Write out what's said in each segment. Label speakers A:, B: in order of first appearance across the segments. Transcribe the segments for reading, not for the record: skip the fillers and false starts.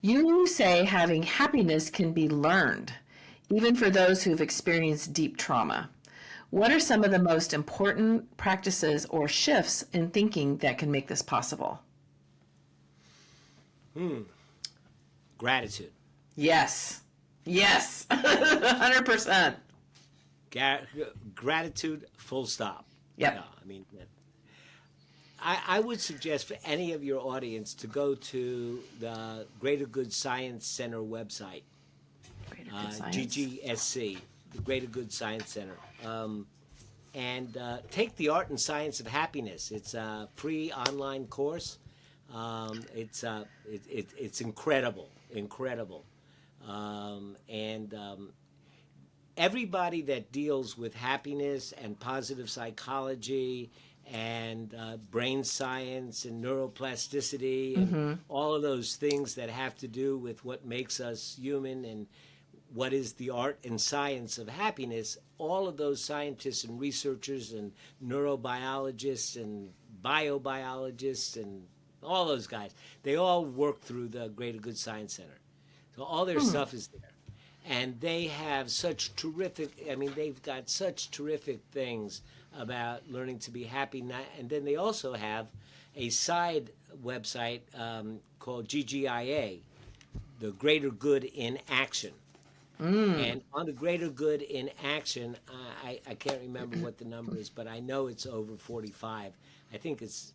A: You say having happiness can be learned, even for those who've experienced deep trauma. What are some of the most important practices or shifts in thinking that can make this possible?
B: Gratitude.
A: Yes. Yes. 100%.
B: Ga- Gratitude, full stop.
A: Yep.
B: I mean, I would suggest for any of your audience to go to the Greater Good Science Center website,
A: Greater good science.
B: GGSC, the Greater Good Science Center, and take the Art and Science of Happiness. It's a free online course. It's incredible, incredible, and everybody that deals with happiness and positive psychology and brain science and neuroplasticity and all of those things that have to do with what makes us human and what is the art and science of happiness, all of those scientists and researchers and neurobiologists and biobiologists and all those guys, they all work through the Greater Good Science Center. So all their stuff is there. And they have such terrific, I mean, they've got such terrific things about learning to be happy. And then they also have a side website called GGIA, the Greater Good in Action. And on the Greater Good in Action, I can't remember what the number is, but I know it's over 45. I think it's,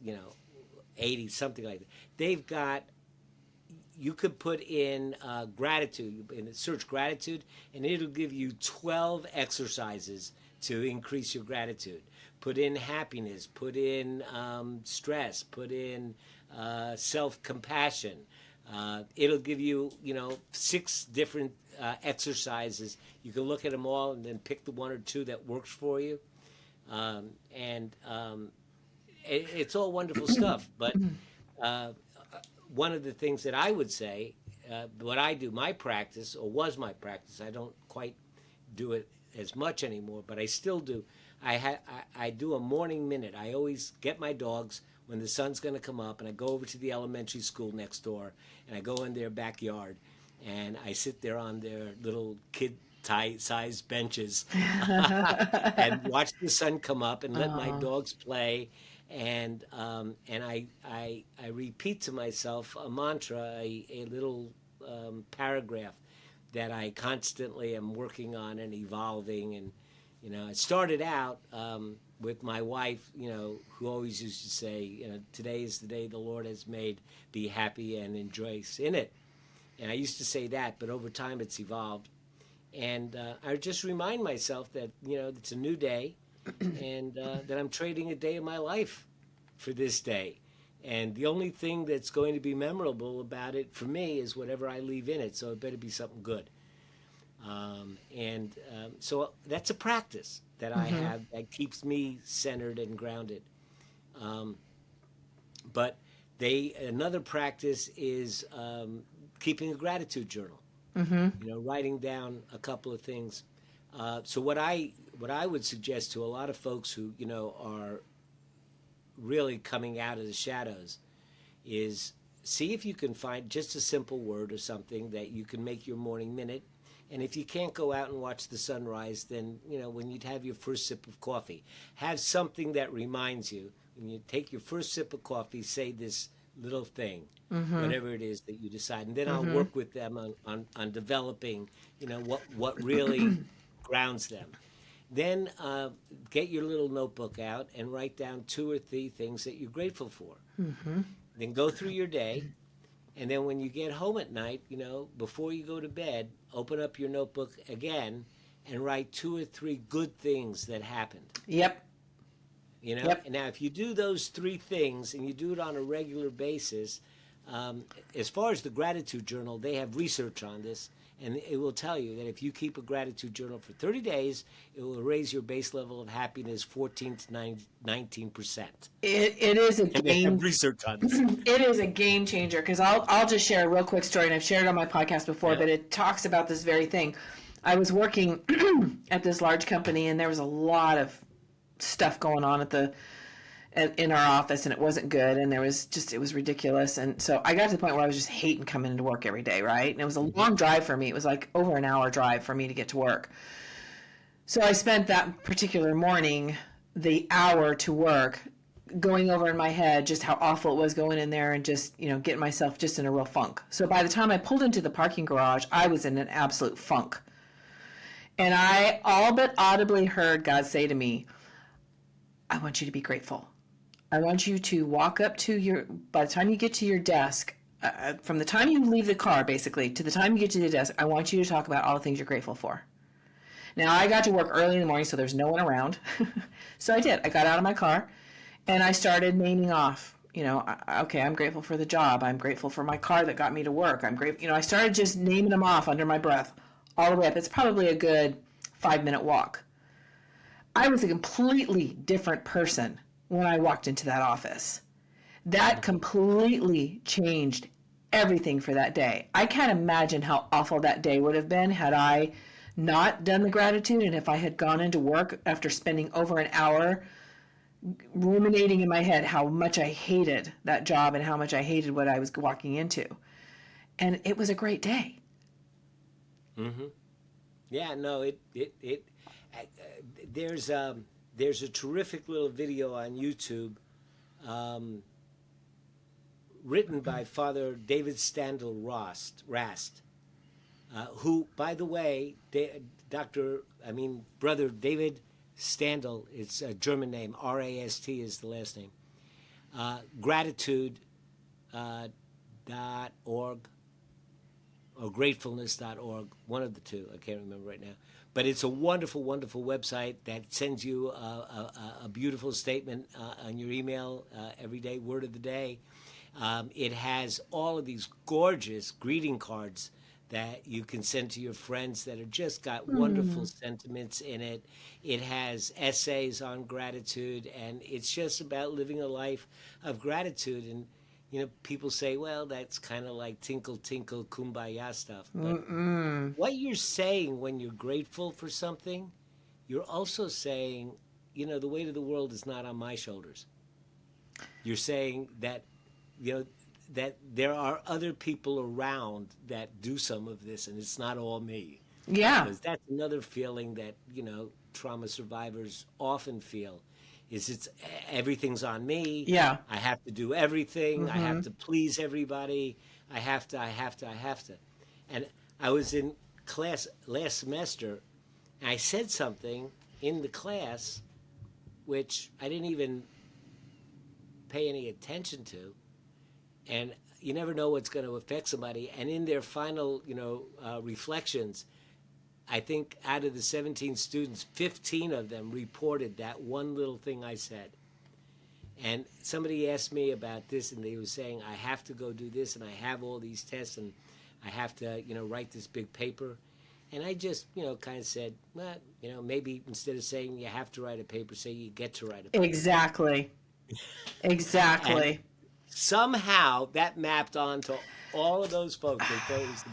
B: 80, something like that. They've got, you could put in gratitude, search gratitude, and it'll give you 12 exercises to increase your gratitude. Put in happiness, put in stress, put in self-compassion. It'll give you, 6 different exercises. You can look at them all and then pick the one or two that works for you. It's all wonderful stuff. But one of the things that I would say, what I do, my practice, or was my practice, I don't quite do it as much anymore, but I still do. I do a morning minute. I always get my dogs when the sun's going to come up, and I go over to the elementary school next door, and I go in their backyard, and I sit there on their little kid-sized benches and watch the sun come up and let my dogs play. And I repeat to myself a mantra, a little paragraph that I constantly am working on and evolving. And it started out with my wife, who always used to say, today is the day the Lord has made. Be happy and rejoice in it. And I used to say that, but over time it's evolved. And I just remind myself that it's a new day. And that I'm trading a day of my life for this day. And the only thing that's going to be memorable about it for me is whatever I leave in it. So it better be something good. So that's a practice that I have that keeps me centered and grounded. But another practice is keeping a gratitude journal. Writing down a couple of things. So what I would suggest to a lot of folks who are really coming out of the shadows is see if you can find just a simple word or something that you can make your morning minute. And if you can't go out and watch the sunrise, then when you'd have your first sip of coffee, have something that reminds you. When you take your first sip of coffee, say this little thing, whatever it is that you decide, and then I'll work with them on developing what really grounds them. Then get your little notebook out and write down 2 or 3 things that you're grateful for. Then go through your day, and then when you get home at night, before you go to bed, open up your notebook again and write 2 or 3 good things that happened.
A: Yep.
B: And now if you do those 3 things and you do it on a regular basis, as far as the gratitude journal, they have research on this. And it will tell you that if you keep a gratitude journal for 30 days, it will raise your base level of happiness 14 to 19%.
A: It is a
B: And they have research on this.
A: It is a game changer because I'll just share a real quick story, and I've shared it on my podcast before, but it talks about this very thing. I was working at this large company, and there was a lot of stuff going on at in our office, and it wasn't good, and it was ridiculous. And so I got to the point where I was just hating coming into work every day, right? And it was a long drive for me. It was like over an hour drive for me to get to work. So I spent that particular morning, the hour to work, going over in my head just how awful it was going in there and just, getting myself just in a real funk. So by the time I pulled into the parking garage, I was in an absolute funk. And I all but audibly heard God say to me, I want you to be grateful. I want you to walk up to by the time you get to your desk, from the time you leave the car, basically, to the time you get to the desk, I want you to talk about all the things you're grateful for. Now, I got to work early in the morning, so there's no one around. So I did. I got out of my car, and I started naming off, okay, I'm grateful for the job. I'm grateful for my car that got me to work. I'm grateful. I started just naming them off under my breath all the way up. It's probably a good 5-minute walk. I was a completely different person when I walked into that office. That completely changed everything for that day. I can't imagine how awful that day would have been had I not done the gratitude, and if I had gone into work after spending over an hour ruminating in my head how much I hated that job and how much I hated what I was walking into. And it was a great day.
B: Mm-hmm. Yeah, no, there's a terrific little video on YouTube, written by Father David Standel Rast, who, by the way, Brother David Standel, it's a German name, R-A-S-T is the last name, gratitude.org or gratefulness.org, one of the two, I can't remember right now. But it's a wonderful, wonderful website that sends you a beautiful statement on your email every day, word of the day. It has all of these gorgeous greeting cards that you can send to your friends that are just got wonderful sentiments in it. It has essays on gratitude, and it's just about living a life of gratitude. And people say, well, that's kind of like tinkle, tinkle, kumbaya stuff. But what you're saying when you're grateful for something, you're also saying, the weight of the world is not on my shoulders. You're saying that, that there are other people around that do some of this, and it's not all me.
A: Yeah.
B: Because that's another feeling that, trauma survivors often feel. It's everything's on me.
A: Yeah.
B: I have to do everything. I have to please everybody. I have to. And I was in class last semester, and I said something in the class which I didn't even pay any attention to. And you never know what's going to affect somebody. And in their final, reflections, I think out of the 17 students, 15 of them reported that one little thing I said. And somebody asked me about this, and they were saying, I have to go do this, and I have all these tests, and I have to, write this big paper. And I just, kind of said, well, maybe instead of saying you have to write a paper, say you get to write a paper.
A: Exactly. Exactly.
B: Somehow that mapped onto all of those folks. They thought it was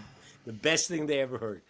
B: the best thing they ever heard.